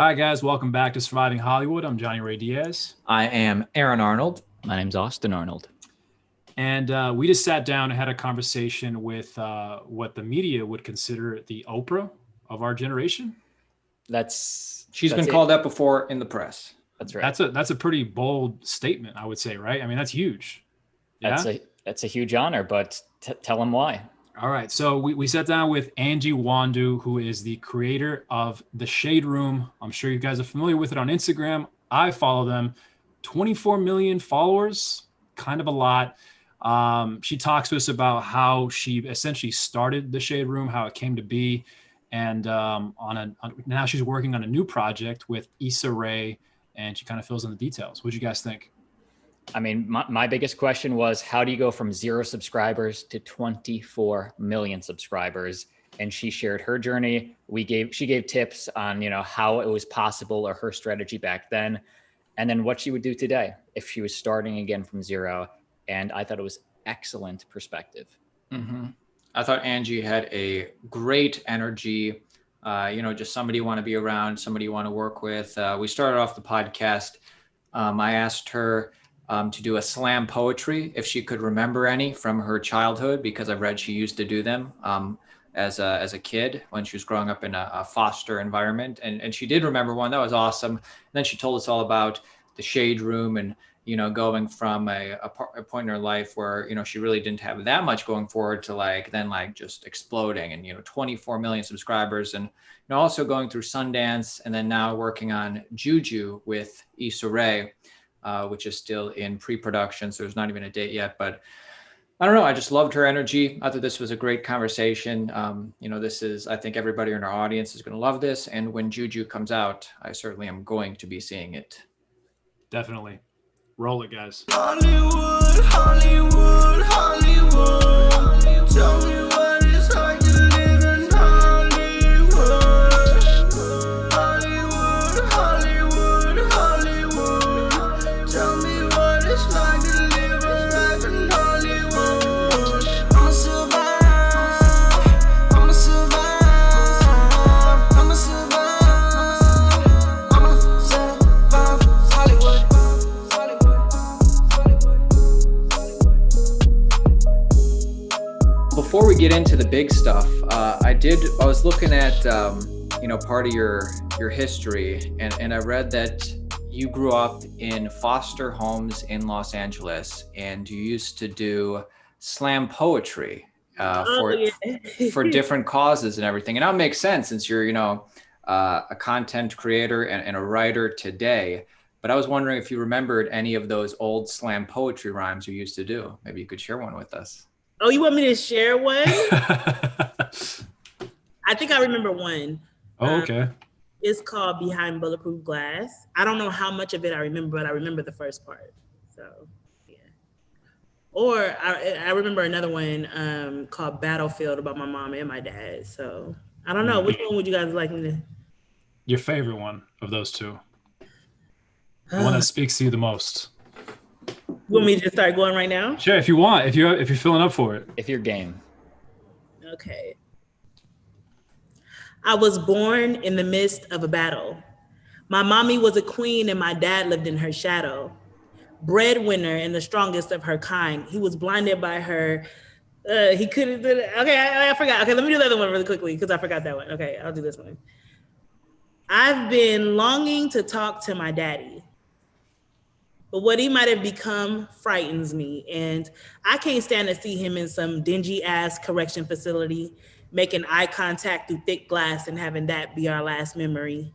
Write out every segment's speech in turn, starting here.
All right, guys, welcome back to Surviving Hollywood. I'm Johnny Ray Diaz. I am Aaron Arnold. My name's Austin Arnold. And we just sat down and had a conversation with what the media would consider the Oprah of our generation. She's been called that before in the press. That's right. That's a pretty bold statement, I would say, right? I mean, that's huge. Yeah? That's a huge honor, but tell them why. All right. So we sat down with Angie Nwandu, who is the creator of The Shade Room. I'm sure you guys are familiar with it on Instagram. I follow them. 24 million followers, kind of a lot. She talks to us about how she essentially started The Shade Room, how it came to be. And now she's working on a new project with Issa Rae, and she kind of fills in the details. What do you guys think? I mean, my biggest question was, how do you go from 0 subscribers to 24 million subscribers? And she shared her journey. She gave tips on, how it was possible, or her strategy back then, and then what she would do today if she was starting again from 0. And I thought it was excellent perspective. Mm-hmm. I thought Angie had a great energy, just somebody you want to be around, somebody you want to work with. We started off the podcast. I asked her to do a slam poetry, if she could remember any from her childhood, because I've read she used to do them as a kid when she was growing up in a foster environment. And she did remember one. That was awesome. And then she told us all about the Shade Room and, going from a point in her life where, she really didn't have that much going forward to then just exploding and, 24 million subscribers, and, also going through Sundance, and then now working on Juju with Issa Rae, which is still in pre-production. So there's not even a date yet, but I don't know. I just loved her energy. I thought this was a great conversation. I think everybody in our audience is going to love this. And when Juju comes out, I certainly am going to be seeing it. Definitely. Roll it, guys. Hollywood, Hollywood, Hollywood. Tell me what it's like to live in Hollywood. Hollywood, Hollywood, Hollywood. Tell me what it's like to live a life in Hollywood. I'ma survive. I'ma survive. I'ma survive. I'ma survive Hollywood. Before we get into the big stuff, I was looking at, part of your history, and I read that you grew up in foster homes in Los Angeles, and you used to do slam poetry for different causes and everything. And that makes sense since you're, a content creator and a writer today. But I was wondering if you remembered any of those old slam poetry rhymes you used to do. Maybe you could share one with us. Oh, you want me to share one? I think I remember one. Oh, okay. It's called Behind Bulletproof Glass. I don't know how much of it I remember, but I remember the first part. So, yeah. Or I remember another one called Battlefield about my mom and my dad. So, I don't know. Which one would you guys like me to? Your favorite one of those two. The one that speaks to you the most. You want me to just start going right now? Sure, if you want, if you're filling up for it. If you're game. Okay. I was born in the midst of a battle. My mommy was a queen and my dad lived in her shadow. Breadwinner and the strongest of her kind. He was blinded by her. He couldn't do it. Okay, I forgot. Okay, let me do the other one really quickly because I forgot that one. Okay, I'll do this one. I've been longing to talk to my daddy. But what he might have become frightens me. And I can't stand to see him in some dingy ass correction facility, making eye contact through thick glass and having that be our last memory.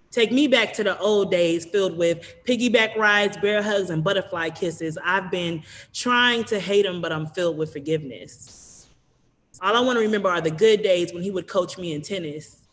Take me back to the old days filled with piggyback rides, bear hugs, and butterfly kisses. I've been trying to hate him, but I'm filled with forgiveness. All I want to remember are the good days when he would coach me in tennis.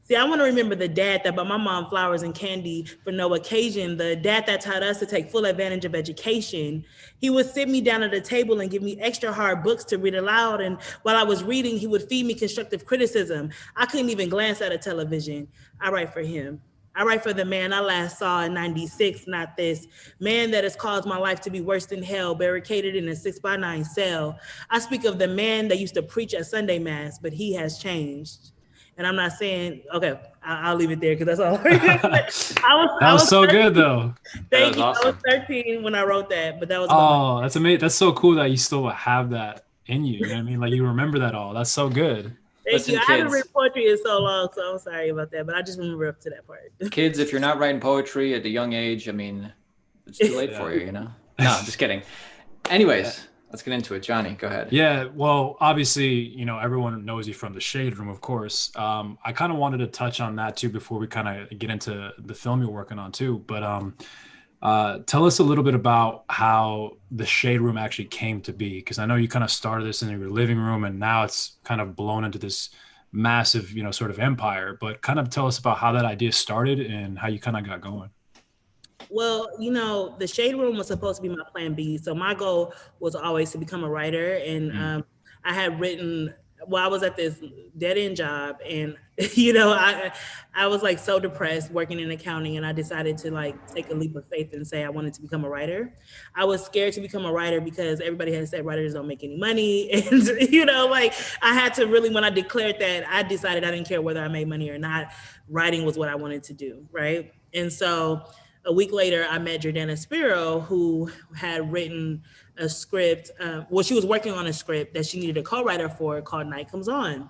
See, I want to remember the dad that bought my mom flowers and candy for no occasion, the dad that taught us to take full advantage of education. He would sit me down at a table and give me extra hard books to read aloud, and while I was reading, he would feed me constructive criticism. I couldn't even glance at a television. I write for him. I write for the man I last saw in 96, not this man that has caused my life to be worse than hell, barricaded in a 6x9 cell. I speak of the man that used to preach at Sunday Mass, but he has changed. And I'm not saying, okay, I'll leave it there because that's all. That was so 13. good though. Thank was you. awesome. I was 13 when I wrote that, but that was Oh, that's amazing. That's so cool that you still have that in you. You know what I mean? Like you remember that all. That's so good. Thank Listen, you. I haven't kids. written poetry in so long, so I'm sorry about that, but I just remember up to that part. Kids, if you're not writing poetry at a young age, I mean, it's too late for you, you know? No, I'm just kidding. Anyways, let's get into it. Johnny, go ahead. Yeah, well, obviously, you know, everyone knows you from the Shade Room, of course. I kind of wanted to touch on that too before we kind of get into the film you're working on too. But tell us a little bit about how the Shade Room actually came to be, because I know you kind of started this in your living room and now it's kind of blown into this massive, you know, sort of empire. But kind of tell us about how that idea started and how you kind of got going. Well, you know, the Shade Room was supposed to be my plan B. So my goal was always to become a writer. And I had written, well, I was at this dead end job and, you know, I was like so depressed working in accounting, and I decided to like take a leap of faith and say I wanted to become a writer. I was scared to become a writer because everybody had said writers don't make any money. And, you know, like I had to really, when I declared that, I decided I didn't care whether I made money or not. Writing was what I wanted to do, right? And so a week later, I met Jordana Spiro, who had written a script. Well, she was working on a script that she needed a co-writer for called Night Comes On.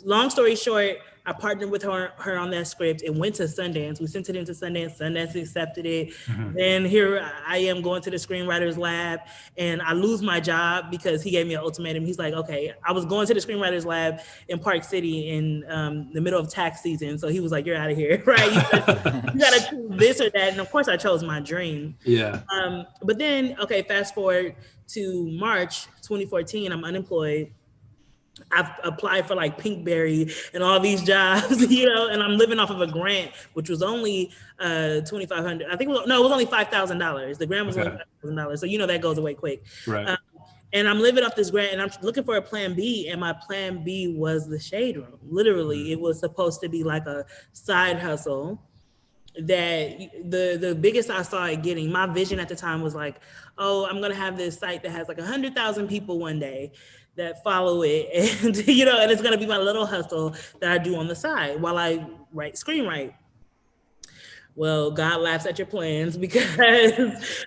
Long story short, I partnered with her on that script and went to Sundance. We sent it into Sundance. Sundance accepted it. Then here I am going to the Screenwriters Lab, and I lose my job because he gave me an ultimatum. He's like, okay, I was going to the Screenwriters Lab in Park City in the middle of tax season. So he was like, you're out of here, right? You got to choose this or that. And of course I chose my dream. Yeah. But then, okay, fast forward to March 2014, I'm unemployed. I've applied for like Pinkberry and all these jobs, you know, and I'm living off of a grant, which was only $2,500. I think it was only $5,000. The grant was only $5,000. So, you know, that goes away quick. Right. And I'm living off this grant and I'm looking for a plan B. And my plan B was the Shade Room. Literally, it was supposed to be like a side hustle that the biggest I saw it getting. My vision at the time was like, oh, I'm going to have this site that has like 100,000 people one day that follow it, and you know, and it's gonna be my little hustle that I do on the side while I screenwrite. Well, God laughs at your plans because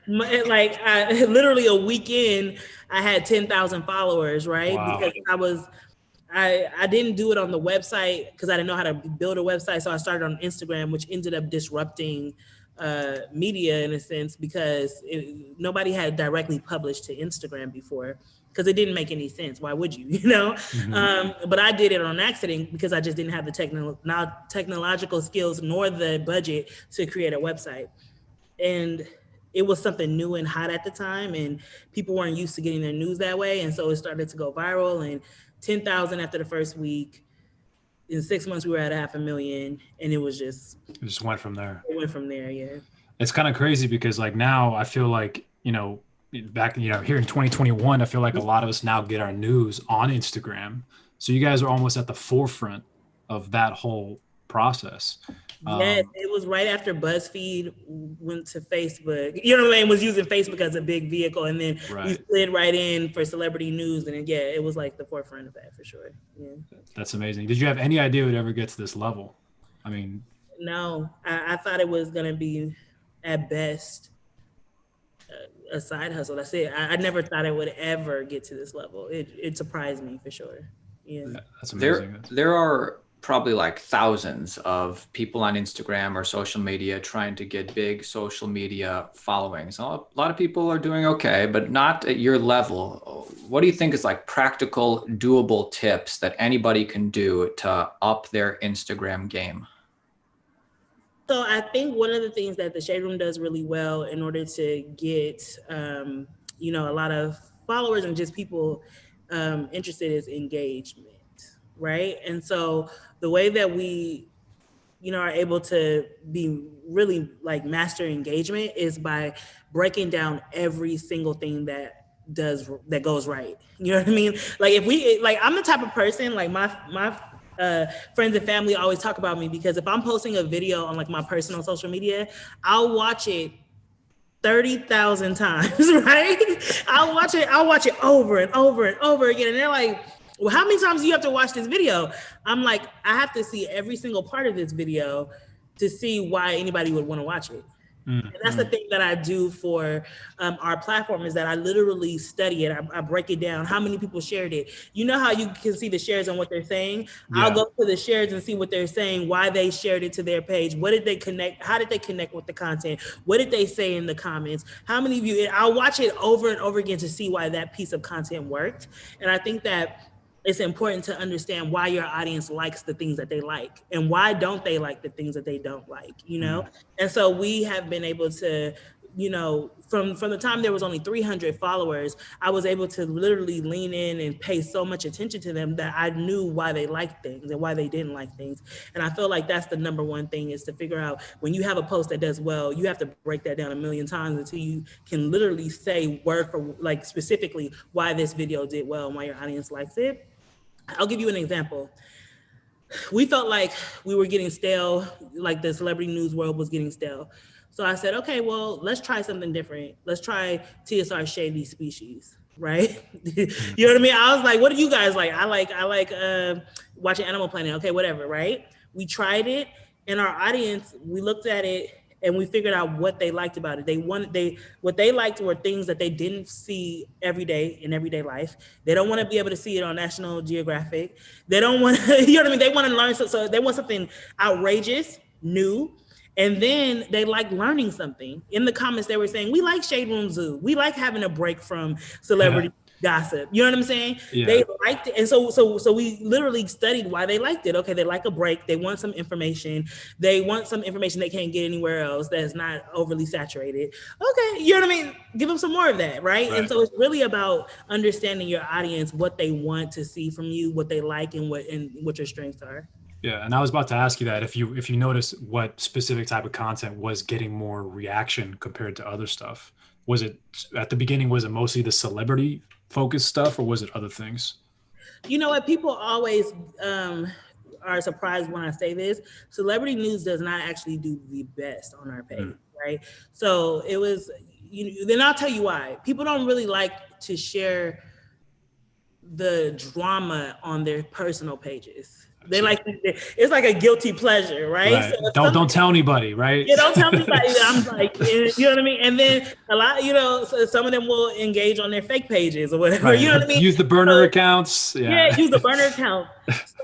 literally a weekend I had 10,000 followers, right? Wow. Because I didn't do it on the website because I didn't know how to build a website, so I started on Instagram, which ended up disrupting media in a sense because nobody had directly published to Instagram before. Because it didn't make any sense. Why would you, you know? But I did it on accident because I just didn't have the technological skills nor the budget to create a website. And it was something new and hot at the time, and people weren't used to getting their news that way. And so it started to go viral, and 10,000 after the first week. In 6 months, we were at 500,000, and it just went from there. It went from there, yeah. It's kind of crazy because like now I feel like, you know, back, you know, here in 2021, I feel like a lot of us now get our news on Instagram. So you guys are almost at the forefront of that whole process. Yes, it was right after BuzzFeed went to Facebook. You know what I mean? Was using Facebook as a big vehicle, and then we slid right in for celebrity news, and then, yeah, it was like the forefront of that for sure. Yeah, that's amazing. Did you have any idea it would ever get to this level? I mean, no, I thought it was gonna be at best a side hustle. That's it. I never thought it would ever get to this level. It surprised me for sure. Yeah, that's amazing. There are probably like thousands of people on Instagram or social media trying to get big social media followings. A lot of people are doing okay, but not at your level. What do you think is like practical, doable tips that anybody can do to up their Instagram game? So I think one of the things that the Shade Room does really well in order to get, you know, a lot of followers and just people interested is engagement, right? And so the way that we, you know, are able to be really like master engagement is by breaking down every single thing that goes right. You know what I mean? Like I'm the type of person, like my friends and family always talk about me because if I'm posting a video on like my personal social media, I'll watch it 30,000 times, right? I'll watch it over and over and over again. And they're like, well, how many times do you have to watch this video? I'm like, I have to see every single part of this video to see why anybody would want to watch it. And that's the thing that I do for our platform is that I literally study it. I break it down. How many people shared it? You know how you can see the shares and what they're saying? Yeah. I'll go to the shares and see what they're saying, why they shared it to their page. What did they connect? How did they connect with the content? What did they say in the comments? How many of you? I'll watch it over and over again to see why that piece of content worked. And I think that it's important to understand why your audience likes the things that they like and why don't they like the things that they don't like, you know? And so we have been able to, you know, from the time there was only 300 followers, I was able to literally lean in and pay so much attention to them that I knew why they liked things and why they didn't like things. And I feel like that's the number one thing is to figure out when you have a post that does well, you have to break that down a million times until you can literally say word for like specifically why this video did well and why your audience likes it. I'll give you an example. We felt like we were getting stale, like the celebrity news world was getting stale. So I said, okay, well, let's try something different. Let's try TSR Shady Species, right? You know what I mean? I was like, what do you guys like? I like watching Animal Planet. Okay, whatever, right? We tried it, and our audience, we looked at it, and we figured out what they liked about it. What they liked were things that they didn't see every day in everyday life. They don't want to be able to see it on National Geographic. They don't want to, you know what I mean? They want to learn, so they want something outrageous, new, and then they like learning something. In the comments, they were saying, we like Shade Room Zoo. We like having a break from celebrity gossip. You know what I'm saying? Yeah. They liked it. And so we literally studied why they liked it. Okay, they like a break. They want some information. They want some information they can't get anywhere else that's not overly saturated. Okay, you know what I mean? Give them some more of that, right? And so it's really about understanding your audience, what they want to see from you, what they like, and what your strengths are. Yeah, and I was about to ask you that if you notice what specific type of content was getting more reaction compared to other stuff. Was it at the beginning, was it mostly the celebrity focused stuff or was it other things? You know what? People always are surprised when I say this. Celebrity news does not actually do the best on our page, right? So it was, then I'll tell you why. People don't really like to share the drama on their personal pages. They like, it's like a guilty pleasure, right? So don't tell anybody, right? Yeah, don't tell anybody. I'm like, you know what I mean? And then a lot, so some of them will engage on their fake pages or whatever, you know what I mean? Use the burner accounts. Yeah, use the burner account.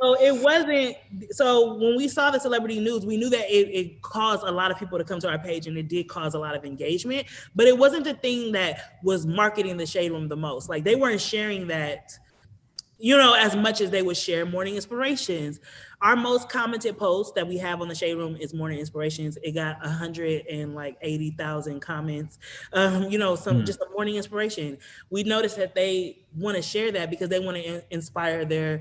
So it wasn't, so when we saw the celebrity news, we knew that it caused a lot of people to come to our page and it did cause a lot of engagement, but it wasn't the thing that was marketing the Shade Room the most. Like they weren't sharing that, as much as they would share morning inspirations. Our most commented post that we have on the Shade Room is morning inspirations. It got 180,000 comments. Just a morning inspiration. We noticed that they want to share that because they want to inspire the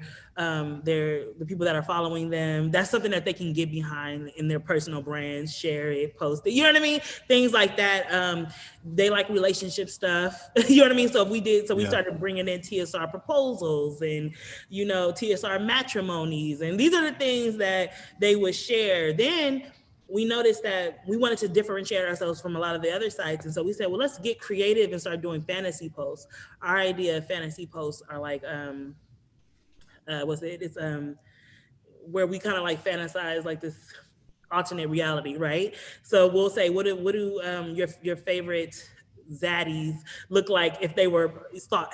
people that are following them. That's something that they can get behind in their personal brands, share it, post it. You know what I mean? Things like that. They like relationship stuff. You know what I mean? So we started bringing in TSR proposals and, TSR matrimonies. And these are the things that they would share. Then we noticed that we wanted to differentiate ourselves from a lot of the other sites. And so we said, well, let's get creative and start doing fantasy posts. Our idea of fantasy posts are like, it's where we kind of like fantasize like this alternate reality, right? So we'll say, what do your favorite zaddies look like if they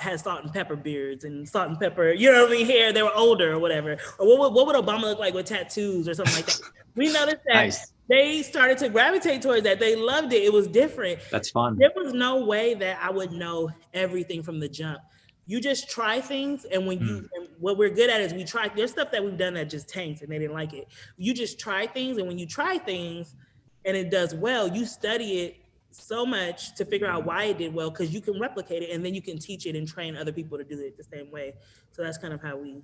had salt and pepper beards and salt and pepper, hair, they were older or whatever. Or what would Obama look like with tattoos or something like that? We noticed that they started to gravitate towards that. They loved it. It was different. That's fun. There was no way that I would know everything from the jump. You just try things, and and what we're good at is we try. There's stuff that we've done that just tanks and they didn't like it. You just try things, and when you try things and it does well, you study it so much to figure out why it did well, because you can replicate it and then you can teach it and train other people to do it the same way. So that's kind of how we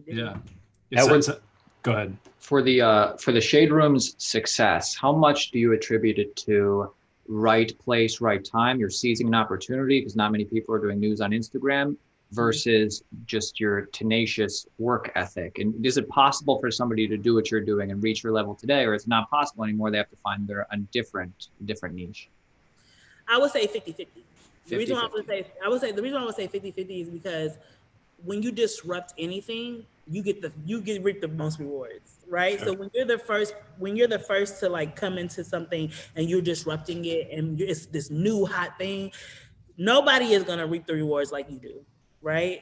did it. Go ahead. For the Shade Room's success, how much do you attribute it to right place, right time? You're seizing an opportunity because not many people are doing news on Instagram, versus just your tenacious work ethic. And is it possible for somebody to do what you're doing and reach your level today, or it's not possible anymore? They have to find a different niche. I would say 50-50. The reason why I would say 50-50 is because when you disrupt anything, you reap the most rewards, right? Sure. So when you're the first to like come into something and you're disrupting it and it's this new hot thing, nobody is going to reap the rewards like you do, right?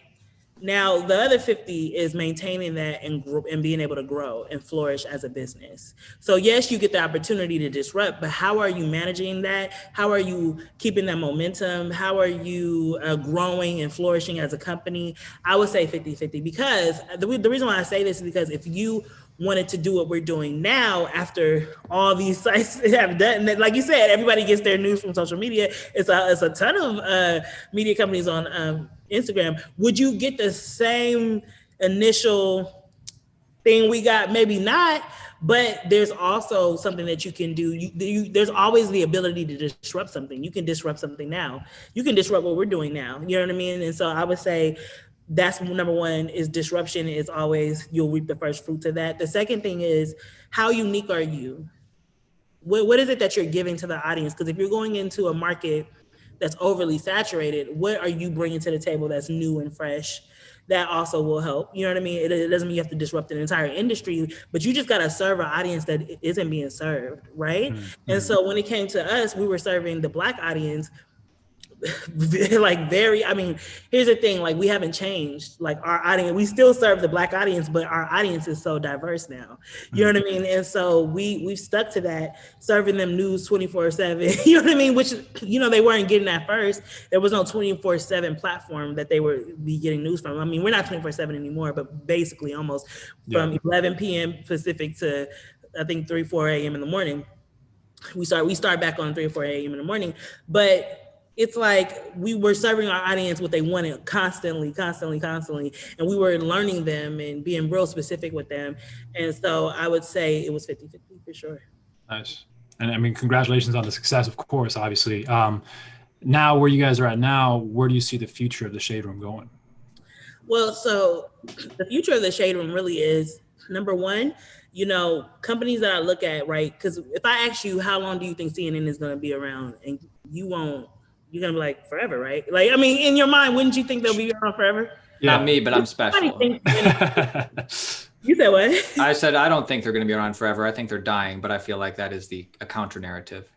Now, the other 50 is maintaining that and being able to grow and flourish as a business. So yes, you get the opportunity to disrupt, but how are you managing that? How are you keeping that momentum? How are you growing and flourishing as a company? I would say 50-50 because the reason why I say this is because if you wanted to do what we're doing now after all these sites have done, like you said, everybody gets their news from social media. It's a ton of media companies on Instagram. Would you get the same initial thing we got? Maybe not, but there's also something that you can do. There's always the ability to disrupt something. You can disrupt something now. You can disrupt what we're doing now. You know what I mean? And so I would say that's number one is disruption is always, you'll reap the first fruits of that. The second thing is, how unique are you? What is it that you're giving to the audience? Because if you're going into a market that's overly saturated, what are you bringing to the table that's new and fresh? That also will help. You know what I mean? It doesn't mean you have to disrupt an entire industry, but you just got to serve an audience that isn't being served, right? Mm-hmm. And so when it came to us, we were serving the Black audience like very, I mean, here's the thing, like we haven't changed, like our audience, we still serve the Black audience, but our audience is so diverse now, you know what I mean? And so we've stuck to that, serving them news 24/7, you know what I mean? Which, you know, they weren't getting at first. There was no 24/7 platform that they would be getting news from. I mean, we're not 24/7 anymore, but basically almost from 11 p.m. Pacific to I think 3-4 a.m. in the morning. We start back on 3 or 4 a.m. in the morning, but it's like we were serving our audience what they wanted constantly, and we were learning them and being real specific with them. And so I would say it was 50-50 for sure. Nice. And I mean, congratulations on the success, of course, obviously. Now where you guys are at now, where do you see the future of the Shade Room going? Well, so the future of the Shade Room really is, number one, you know, companies that I look at, right? Because if I ask you, how long do you think CNN is going to be around? And you're going to be like, forever, right? Like, I mean, in your mind, wouldn't you think they'll be around forever? Yeah. Not me, but I'm special. You said what? I said, I don't think they're going to be around forever. I think they're dying, but I feel like that is a counter narrative.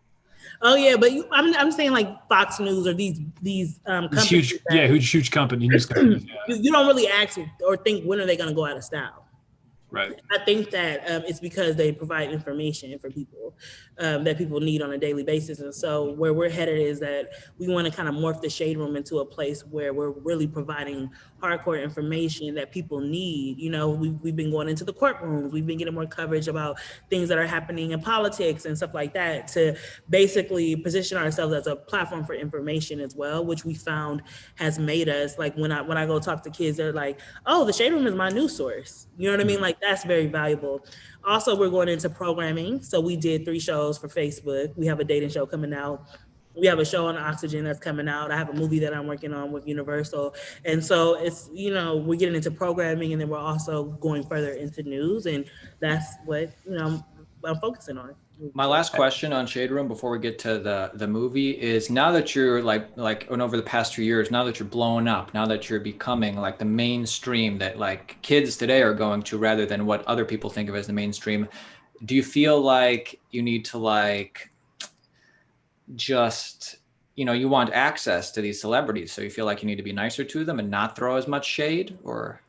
Oh yeah, but I'm saying like Fox News or these companies. Huge company, news companies. Yeah. You don't really ask or think, when are they going to go out of style? Right. I think that it's because they provide information for people that people need on a daily basis. And so where we're headed is that we want to kind of morph the Shade Room into a place where we're really providing hardcore information that people need. You know, we've been going into the courtrooms. We've been getting more coverage about things that are happening in politics and stuff like that to basically position ourselves as a platform for information as well, which we found has made us, like when I go talk to kids, they're like, oh, the Shade Room is my news source. You know what I mean? Like that's very valuable. Also, we're going into programming. So we did 3 shows for Facebook. We have a dating show coming out. We have a show on Oxygen that's coming out. I have a movie that I'm working on with Universal. And so it's, you know, we're getting into programming, and then we're also going further into news. And that's what, you know, I'm focusing on. My last question on Shade Room before we get to the movie is, now that you're like over the past 2 years, now that you're blowing up, now that you're becoming like the mainstream that like kids today are going to rather than what other people think of as the mainstream, do you feel like you need to like just, you know, you want access to these celebrities, so you feel like you need to be nicer to them and not throw as much shade? Or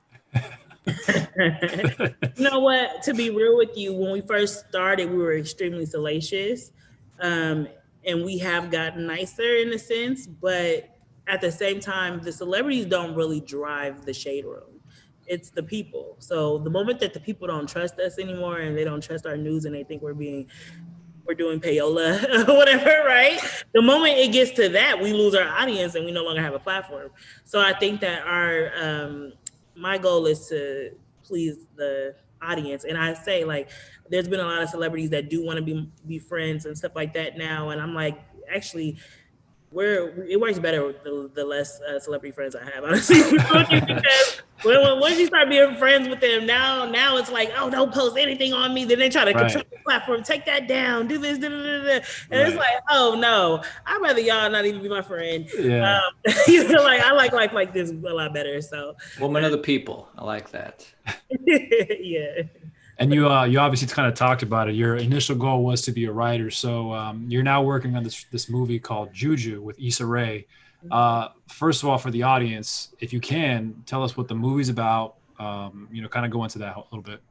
you know what, to be real with you, when we first started, we were extremely salacious, and we have gotten nicer in a sense, but at the same time, the celebrities don't really drive the Shade Room. It's the people. So the moment that the people don't trust us anymore and they don't trust our news and they think we're doing payola or whatever, right? The moment it gets to that, we lose our audience and we no longer have a platform. So I think that my goal is to please the audience. And I say, like, there's been a lot of celebrities that do want to be friends and stuff like that now. And I'm like, actually, it works better with the less celebrity friends I have, honestly. Because once you start being friends with them, now it's like, oh, don't post anything on me. Then they try to control the platform, take that down, do this, and it's like, oh no, I'd rather y'all not even be my friend. Yeah. Like I like life like this a lot better. So woman of the people, I like that. Yeah. And you obviously kind of talked about it. Your initial goal was to be a writer. So you're now working on this movie called Juju with Issa Rae. First of all, for the audience, if you can, tell us what the movie's about. Kind of go into that a little bit.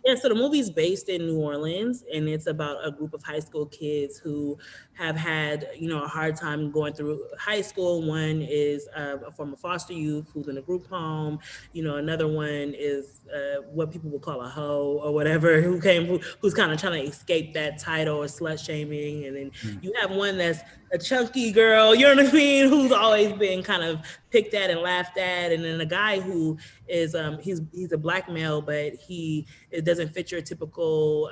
Yeah, so the movie's based in New Orleans, and it's about a group of high school kids who have had, a hard time going through high school. One is a former foster youth who's in a group home. Another one is what people would call a hoe or whatever, who's kind of trying to escape that title or slut shaming. And then you have one that's a chunky girl, you know what I mean, who's always been kind of picked at and laughed at. And then a guy who is, he's a black male, but it doesn't fit your typical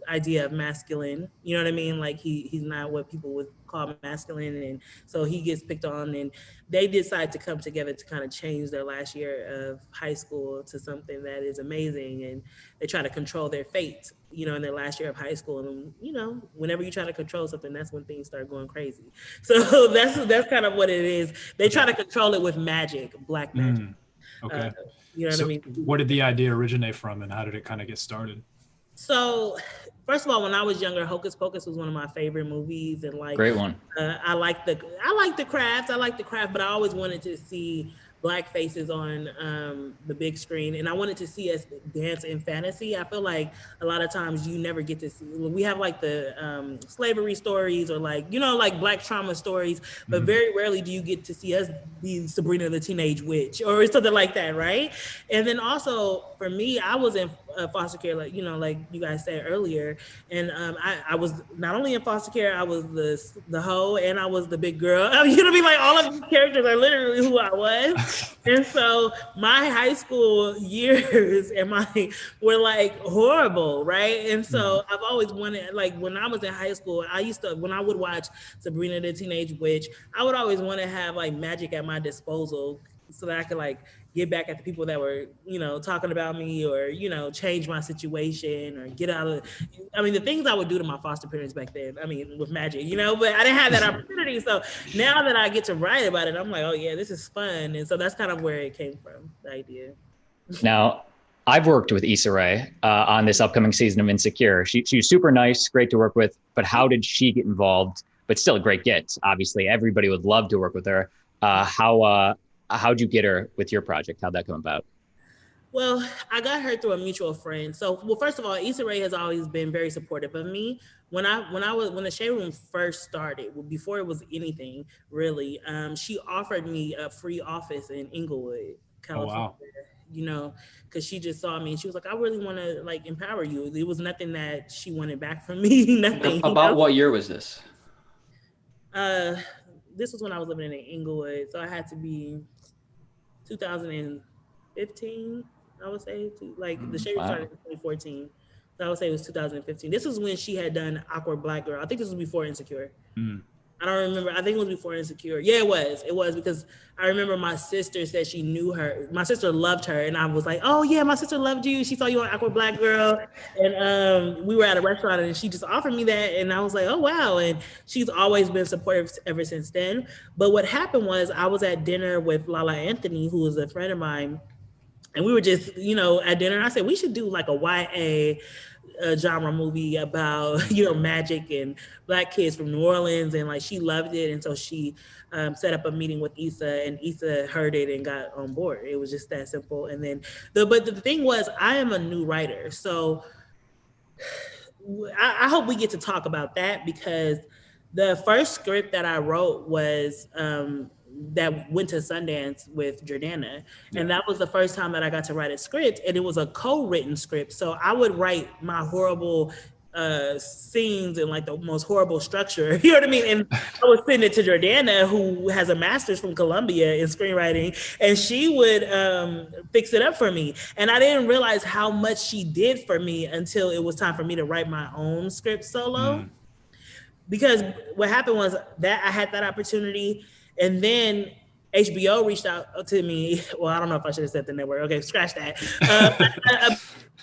idea of masculine. You know what I mean? Like he's not what people would call masculine. And so he gets picked on, and they decide to come together to kind of change their last year of high school to something that is amazing. And they try to control their fate, in their last year of high school. And, whenever you try to control something, that's when things start going crazy. So that's kind of what it is. They try to control it with magic, black magic. Okay. You know what I mean? Where did the idea originate from, and how did it kind of get started? So, first of all, when I was younger, Hocus Pocus was one of my favorite movies, and great one. I like the craft. But I always wanted to see Black faces on the big screen, and I wanted to see us dance in fantasy. I feel like a lot of times you never get to see. We have like the slavery stories or like Black trauma stories, but very rarely do you get to see us be Sabrina the Teenage Witch or something like that, right? And then also for me, I was in foster care, like you guys said earlier, and I was not only in foster care, I was the hoe and I was the big girl. You know what I mean? Like all of these characters are literally who I was. And so my high school years were like horrible, right? And so I've always wanted, like when I was in high school, when I would watch Sabrina the Teenage Witch, I would always want to have like magic at my disposal so that I could like get back at the people that were, talking about me or, change my situation or get out of, the things I would do to my foster parents back then, with magic, but I didn't have that opportunity. So now that I get to write about it, I'm like, oh yeah, this is fun. And so that's kind of where it came from, the idea. Now, I've worked with Issa Rae on this upcoming season of Insecure. She's super nice, great to work with, but how did she get involved? But still a great get. Obviously, everybody would love to work with her. How'd you get her with your project? How'd that come about? Well, I got her through a mutual friend. So, first of all, Issa Rae has always been very supportive of me. When the Shade Room first started, before it was anything really, she offered me a free office in Inglewood, California. Oh, wow. Because she just saw me and she was like, I really want to like empower you. There was nothing that she wanted back from me. Nothing. About what year was this? This was when I was living in Inglewood, so I had to be 2015, I would say. The Shade Room started in 2014, so I would say it was 2015. This was when she had done Awkward Black Girl. I think this was before Insecure. I don't remember. I think it was before Insecure. Yeah, it was. It was because I remember my sister said she knew her. My sister loved her, and I was like, "Oh yeah, my sister loved you. She saw you on Awkward Black Girl," and we were at a restaurant, and she just offered me that, and I was like, "Oh wow!" And she's always been supportive ever since then. But what happened was I was at dinner with Lala Anthony, who was a friend of mine, and we were just at dinner. And I said we should do like a YA genre movie about magic and Black kids from New Orleans, and like she loved it, and so she set up a meeting with Issa, and Issa heard it and got on board. It was just that simple. And then but the thing was, I am a new writer, so I hope we get to talk about that, because the first script that I wrote was that went to Sundance with Jordana. And that was the first time that I got to write a script, and it was a co-written script. So I would write my horrible scenes and like the most horrible structure, you know what I mean? And I would send it to Jordana, who has a master's from Columbia in screenwriting, and she would fix it up for me. And I didn't realize how much she did for me until it was time for me to write my own script solo. because what happened was that I had that opportunity, and then HBO reached out to me. Well, I don't know if I should have said the network. Okay, scratch that. A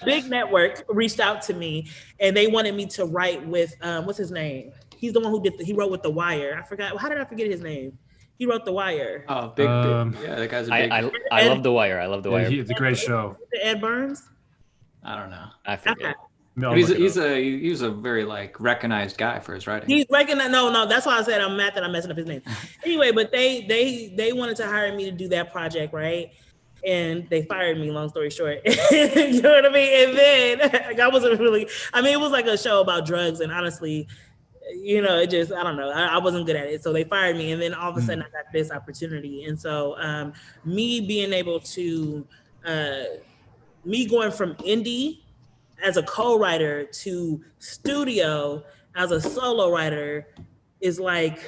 big network reached out to me, and they wanted me to write with what's his name? He's the one who he wrote with The Wire. I forgot. How did I forget his name? He wrote The Wire. Oh, big. Yeah, that guy's a big. I love The Wire. I love The Wire. The great show. Ed Burns. I don't know. I forget. Okay. No, He's a very like recognized guy for his writing. He's recognized. No, that's why I said I'm mad that I'm messing up his name. Anyway, but they wanted to hire me to do that project, right? And they fired me, long story short. You know what I mean? And then like, I wasn't really, I mean, it was like a show about drugs, and honestly, you know, it just, I don't know, I wasn't good at it. So they fired me, and then all of a sudden I got this opportunity. And so me being able to, me going from indie as a co-writer to studio as a solo writer is like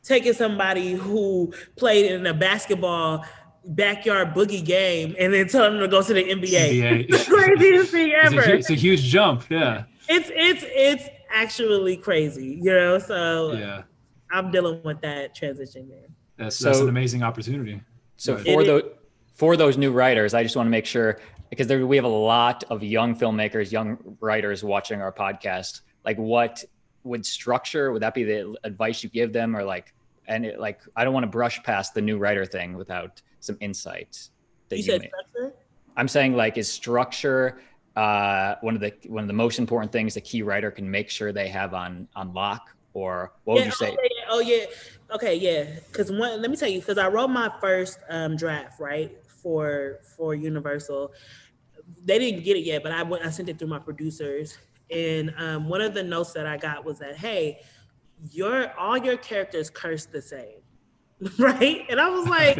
taking somebody who played in a basketball backyard boogie game and then telling them to go to the NBA. It's the craziest thing ever. It's a huge jump. Yeah. It's actually crazy, you know? So yeah, I'm dealing with that transition, man. That's an amazing opportunity. So for those new writers, I just want to make sure, because we have a lot of young filmmakers, young writers watching our podcast. Like, what would that be the advice you give them, or like, I don't want to brush past the new writer thing without some insight that you said structure? I'm saying, like, is structure one of the most important things a key writer can make sure they have on lock, or what would you say? Okay, yeah. Because let me tell you, because I wrote my first draft, right, for Universal. They didn't get it yet, but I sent it through my producers, and one of the notes that I got was that, hey, all your characters curse the same, right? And I was like,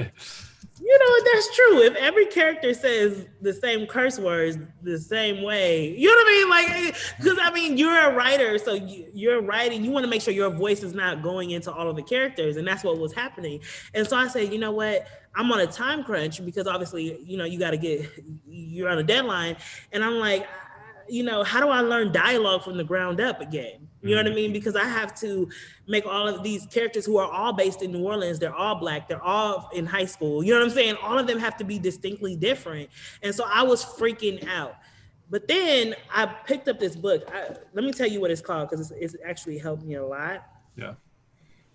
you know what, that's true. If every character says the same curse words the same way, you know what I mean? Like, because I mean, you're a writer, so you're writing, you want to make sure your voice is not going into all of the characters, and that's what was happening. And so I said, you know what, I'm on a time crunch, because obviously, you know, you're on a deadline, and I'm like, you know, how do I learn dialogue from the ground up again? You know what I mean? Because I have to make all of these characters who are all based in New Orleans. They're all Black. They're all in high school. You know what I'm saying? All of them have to be distinctly different. And so I was freaking out. But then I picked up this book. Let me tell you what it's called, because it's actually helped me a lot. Yeah.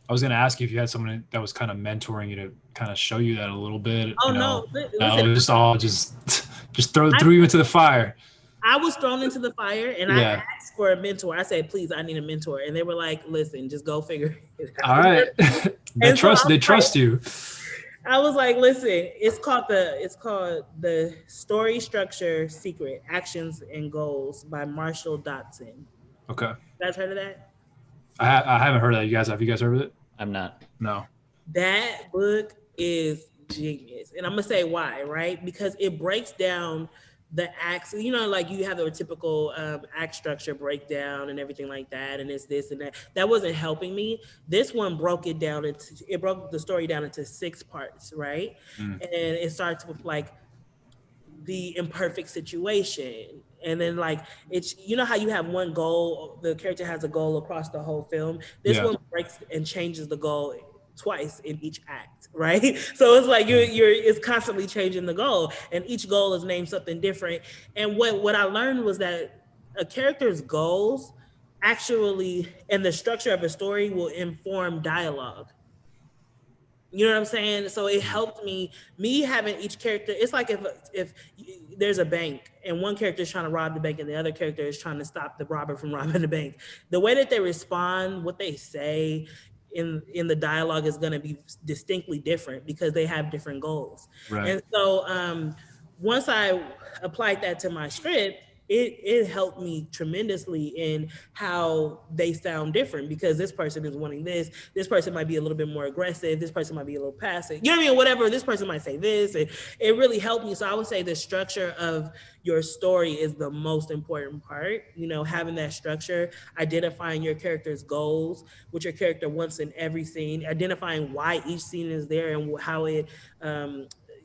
I was going to ask you if you had someone that was kind of mentoring you to kind of show you that a little bit. Oh, no. Listen, just threw you into the fire. I was thrown into the fire, and I asked for a mentor. I said, please, I need a mentor. And they were like, listen, just go figure it out. All right. They trust you. I was like, listen, it's called the Story Structure Secret, Actions and Goals by Marshall Dotson. Okay. You guys heard of that? I haven't heard of that. Have you guys heard of it? I'm not. No. That book is genius. And I'm going to say why, right? Because it breaks down the acts, you know, like you have a typical act structure breakdown and everything like that, and it's this and that. That wasn't helping me. This one broke the story down into 6 parts, right? And it starts with like the imperfect situation, and then like it's, you know how you have one goal, the character has a goal across the whole film. This one breaks and changes the goal twice in each act, right? So it's like it's constantly changing the goal, and each goal is named something different. And what I learned was that a character's goals actually, and the structure of a story, will inform dialogue. You know what I'm saying? So it helped me having each character. It's like if there's a bank and one character is trying to rob the bank and the other character is trying to stop the robber from robbing the bank, the way that they respond, what they say in the dialogue is going to be distinctly different, because they have different goals. Right. And so once I applied that to my script, it helped me tremendously in how they sound different, because this person is wanting this person might be a little bit more aggressive, this person might be a little passive, you know what I mean, whatever, this person might say this, and it really helped me. So I would say the structure of your story is the most important part, you know, having that structure, identifying your character's goals, what your character wants in every scene, identifying why each scene is there and how it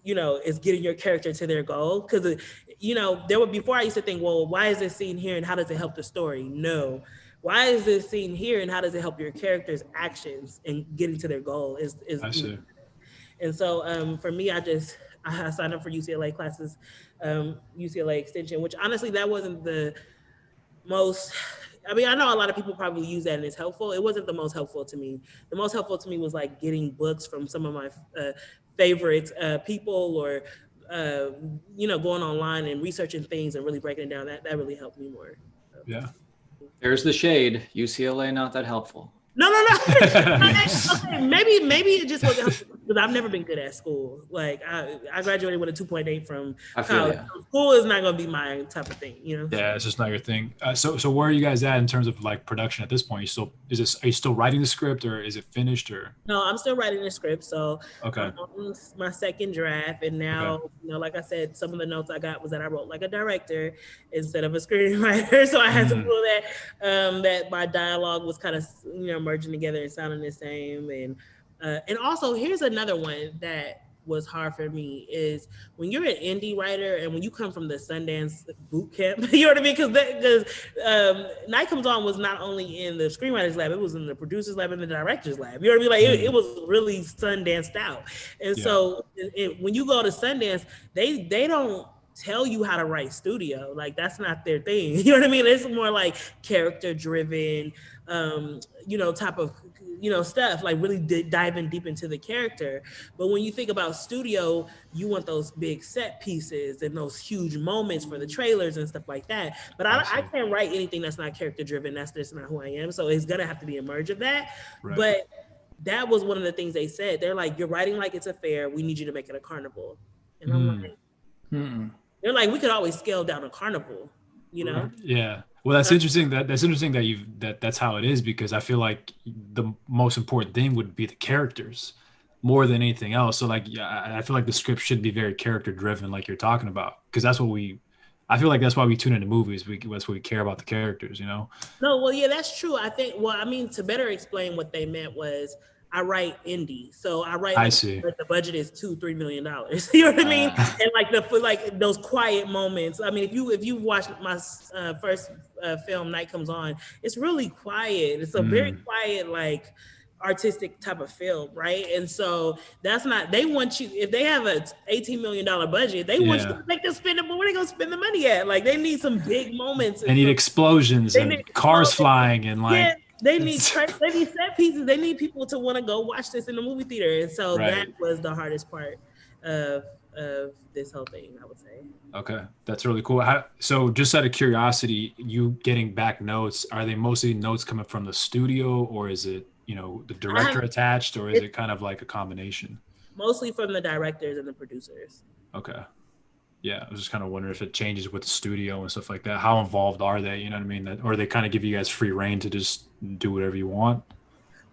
you know, is getting your character to their goal. Because, you know, before I used to think, well, why is this scene here and how does it help the story? No, why is this scene here, and how does it help your character's actions and getting to their goal? I see. And so for me, I signed up for UCLA classes, UCLA extension, which honestly, that wasn't the most, I mean, I know a lot of people probably use that and it's helpful. It wasn't the most helpful to me. The most helpful to me was like getting books from some of my favorite people, or, going online and researching things and really breaking it down. That really helped me more. So. Yeah. There's the shade. UCLA, not that helpful. No. Okay, maybe it just wasn't helpful because I've never been good at school. Like I graduated with a 2.8 from college. So school is not going to be my type of thing, Yeah, it's just not your thing. So where are you guys at in terms of like production at this point? Are you still writing the script, or is it finished, or? No, I'm still writing the script. So okay, I'm on my second draft, and now like I said, some of the notes I got was that I wrote like a director instead of a screenwriter. So I had to feel that my dialogue was kind of merging together and sounding the same. And also, here's another one that was hard for me is when you're an indie writer and when you come from the Sundance boot camp, you know what I mean? Because Night Comes On was not only in the screenwriters lab, it was in the producers lab and the directors lab. You know what I mean? Like it was really Sundanced out. And so when you go to Sundance, they don't tell you how to write studio. Like that's not their thing. You know what I mean? It's more like character driven, type of, stuff, like really diving deep into the character. But when you think about studio, you want those big set pieces and those huge moments for the trailers and stuff like that. But I can't write anything that's not character driven. That's just not who I am. So it's gonna have to be a merge of that. Right. But that was one of the things they said. They're like, you're writing like it's a fair. We need you to make it a carnival. And I'm like, they're like, we could always scale down a carnival, Right. Yeah. Well, that's interesting. That's interesting that's how it is, because I feel like the most important thing would be the characters more than anything else. So like, I feel like the script should be very character driven, like you're talking about, because I feel like that's why we tune into movies. That's what we care about, the characters, No, well, yeah, that's true. I think, to better explain what they meant was, I write indie, so I write. The budget is $2-3 million. You know what I mean? And like those quiet moments. I mean, if you watched my first film, Night Comes On, it's really quiet. It's a very quiet, like artistic type of film, right? And so that's not. They want you, if they have a $18 million budget, they want you to make them spend it. But where they gonna spend the money at? Like they need some big moments. They need explosions and cars flying and like. Yeah. They need set pieces. They need people to want to go watch this in the movie theater. And so that was the hardest part of this whole thing, I would say. Okay, that's really cool. So just out of curiosity, you getting back notes, are they mostly notes coming from the studio, or is it, the director attached, or is it kind of like a combination? Mostly from the directors and the producers. Okay. Yeah, I was just kind of wondering if it changes with the studio and stuff like that. How involved are they? You know what I mean? Or they kind of give you guys free reign to just do whatever you want?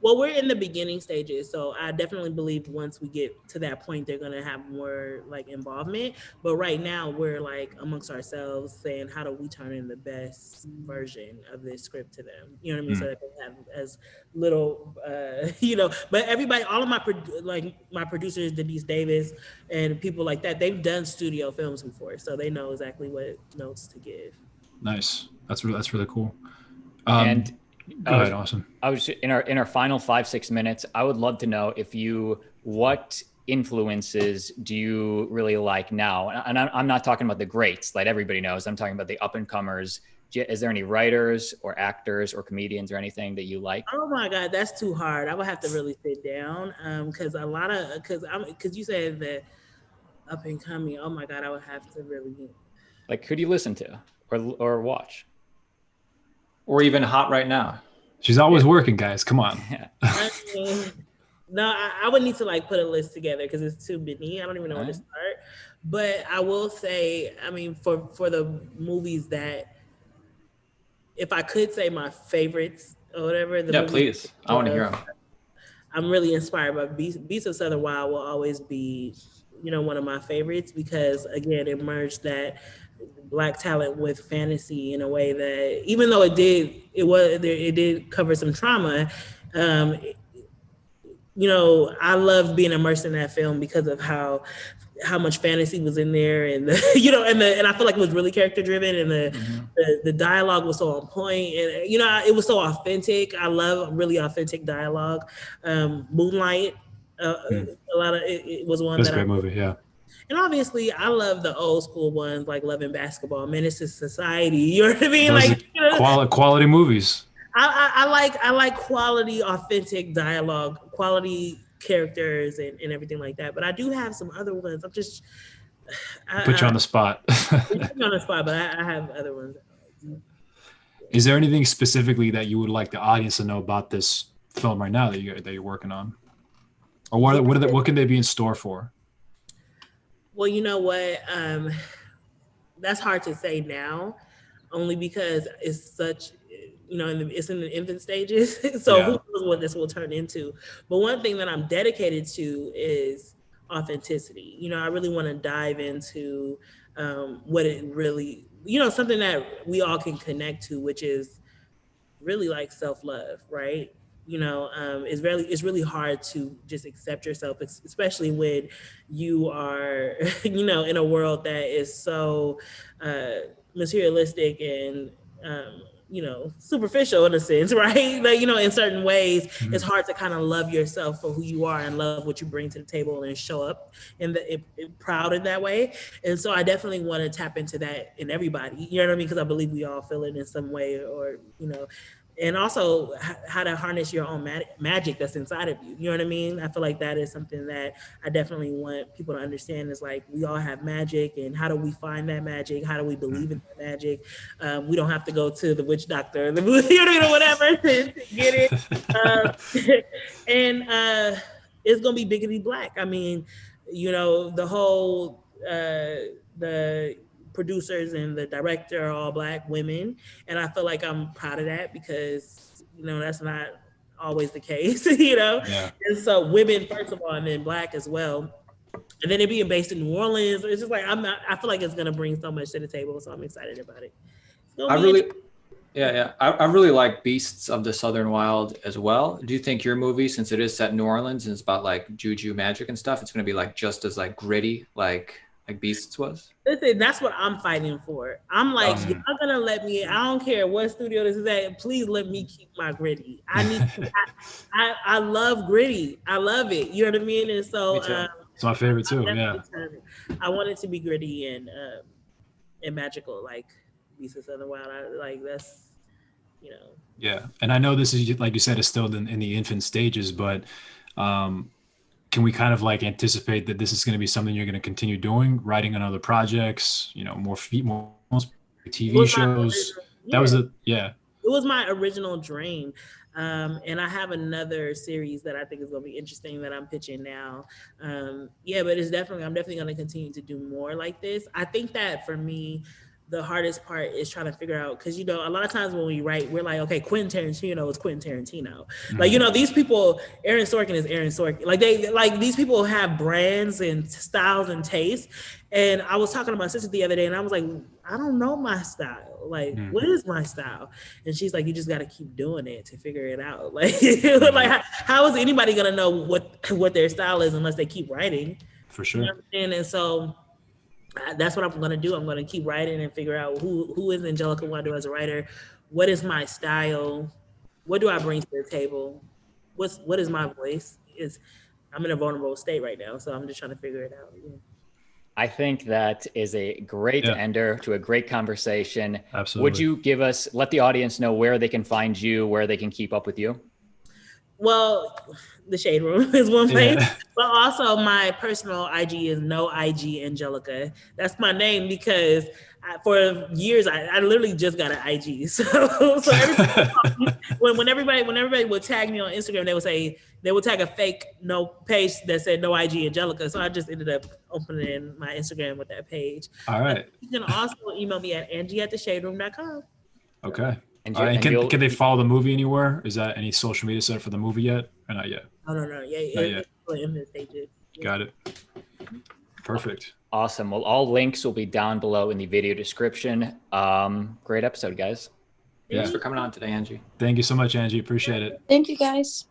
Well, we're in the beginning stages, so I definitely believe once we get to that point, they're going to have more like involvement. But right now, we're like amongst ourselves saying, how do we turn in the best version of this script to them? You know what I mean? So that they have as little, But everybody, all of my producers, Denise Davis, and people like that, they've done studio films before, so they know exactly what notes to give. Nice. That's really cool. And go ahead, awesome. I was in our final 5-6 minutes. I would love to know what influences do you really like now? And I'm not talking about the greats that everybody knows. I'm talking about the up and comers. Is there any writers or actors or comedians or anything that you like? Oh my God, that's too hard. I would have to really sit down because you said that up and coming. Oh my God, I would have to really. Like, who do you listen to or watch? Or even hot right now. She's always working, guys. Come on. No, I would need to like put a list together because it's too many. I don't even know where to start. But I will say, I mean, for the movies that, if I could say my favorites or whatever. Please. I want to hear them. I'm really inspired by Beasts of Southern Wild will always be, one of my favorites because again, it merged that Black talent with fantasy in a way that, even though it did cover some trauma, I loved being immersed in that film because of how how much fantasy was in there, and and I feel like it was really character driven, and the dialogue was so on point, and it was so authentic. I love really authentic dialogue. Moonlight, a lot of it was one That's a that great movie. Yeah. and obviously I love the old school ones like Love and Basketball, Menace to Society. You know what I mean? Those Like quality movies. I like quality, authentic dialogue, quality characters, and everything like that. But I do have some other ones. Put you on the spot. Put me on the spot, but I have other ones. Is there anything specifically that you would like the audience to know about this film right now that you're working on, or what can they be in store for? Well, you know what? That's hard to say now, only because it's such. It's in the infant stages. So who knows what this will turn into. But one thing that I'm dedicated to is authenticity. I really want to dive into what it really, something that we all can connect to, which is really like self-love, right? It's really hard to just accept yourself, especially when you are, in a world that is so materialistic and, superficial in a sense, right? Like, in certain ways, it's hard to kind of love yourself for who you are and love what you bring to the table and show up proud in that way. And so I definitely want to tap into that in everybody, you know what I mean? Because I believe we all feel it in some way, or, and also how to harness your own magic that's inside of you. You know what I mean? I feel like that is something that I definitely want people to understand, is like, we all have magic, and how do we find that magic? How do we believe in that magic? We don't have to go to the witch doctor, or whatever to get it. And it's going to be biggity black. I mean, the whole, the producers and the director are all Black women, and I feel like I'm proud of that, because that's not always the case. And so women first of all, and then Black as well, and then it being based in New Orleans, it's just like I feel like it's gonna bring so much to the table, so I'm excited about it. I really like Beasts of the Southern Wild as well. Do you think your movie, since it is set in New Orleans and it's about like juju magic and stuff, it's gonna be like just as like gritty like Beasts was? Listen, that's what I'm fighting for. I'm like, you're not gonna let me. I don't care what studio this is at. Please let me keep my gritty. I love gritty. I love it. You know what I mean? And so it's my favorite too. Yeah. I want it to be gritty and magical, like Beasts of Southern Wild. That's. Yeah, and I know this is, like you said, is still in the infant stages, but. Can we kind of like anticipate that this is going to be something you're going to continue doing, writing on other projects, more TV shows? It was my original dream. And I have another series that I think is going to be interesting that I'm pitching now. But I'm definitely going to continue to do more like this. I think that for me, the hardest part is trying to figure out, because, a lot of times when we write, we're like, okay, Quentin Tarantino is Quentin Tarantino. Like, these people, Aaron Sorkin is Aaron Sorkin. Like these people have brands and styles and tastes. And I was talking to my sister the other day, and I was like, I don't know my style. Like, what is my style? And she's like, you just got to keep doing it to figure it out. Like, how is anybody going to know what their style is unless they keep writing? For sure. You know what I'm saying? And so that's what I'm going to do. I'm going to keep writing and figure out who is Angelica Nwandu as a writer. What is my style? What do I bring to the table? What is my voice? I'm in a vulnerable state right now, so I'm just trying to figure it out. Yeah. I think that is a great ender to a great conversation. Absolutely. Would you let the audience know where they can find you, where they can keep up with you? Well, the Shade Room is one place, but also my personal IG is No IG Angelica. That's my name because for years I literally just got an IG. So when everybody would tag me on Instagram, they would tag a fake page that said No IG Angelica. So I just ended up opening my Instagram with that page. All right. You can also email me at Angie@theshaderoom.com. Okay. Can they follow the movie anywhere? Is that any social media set for the movie yet? Or not yet? Oh, no. Yeah. Got it. Perfect. Awesome. Well, all links will be down below in the video description. Great episode, guys. Thanks for coming on today, Angie. Thank you so much, Angie. Appreciate it. Thank you, guys.